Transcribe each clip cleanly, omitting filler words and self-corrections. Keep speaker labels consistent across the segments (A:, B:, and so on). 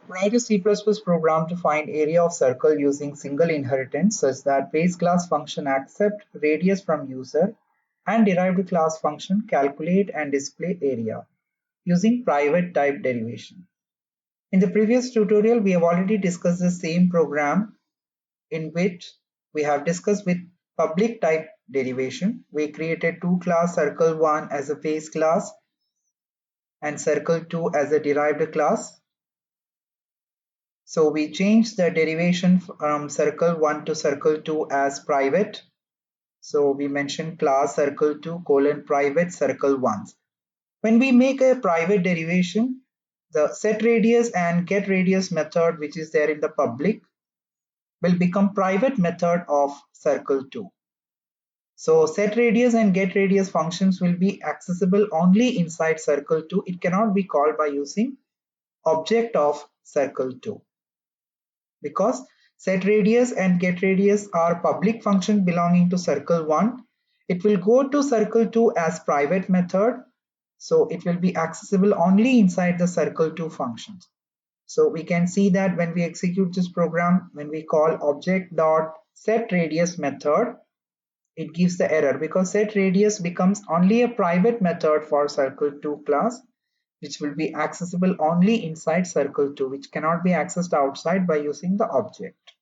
A: Write a C++ program to find area of circle using single inheritance such that base class function accept radius from user and derived class function calculate and display area using private type derivation. In the previous tutorial, we have already discussed the same program in which we have discussed with public type derivation. We created two class circle1 as a base class and circle2 as a derived class. So we changed the derivation from circle1 to circle2 as private. So we mentioned class circle2 colon private circle1. When we make a private derivation, the set radius and get radius method which is there in the public will become private method of circle2. So set radius and get radius functions will be accessible only inside circle2. It cannot be called by using object of circle2 because set radius and get radius are public function belonging to circle1. It will go to circle2 as private method. So it will be accessible only inside the circle2 functions. So we can see that when we execute this program, when we call object.setRadius method, it gives the error because setRadius becomes only a private method for circle2 class, which will be accessible only inside circle2, which cannot be accessed outside by using the object.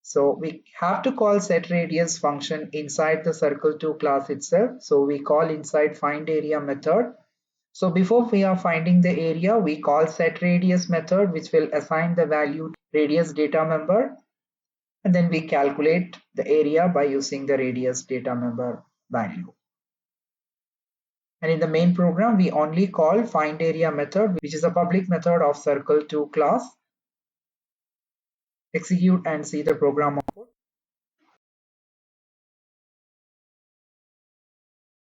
A: So we have to call setRadius function inside the circle2 class itself. So we call inside findArea method. So before we are finding the area, we call setRadius method, which will assign the value radius data member. And then we calculate the area by using the radius data member value. And in the main program, we only call findArea method, which is a public method of circle2 class. Execute and see the program.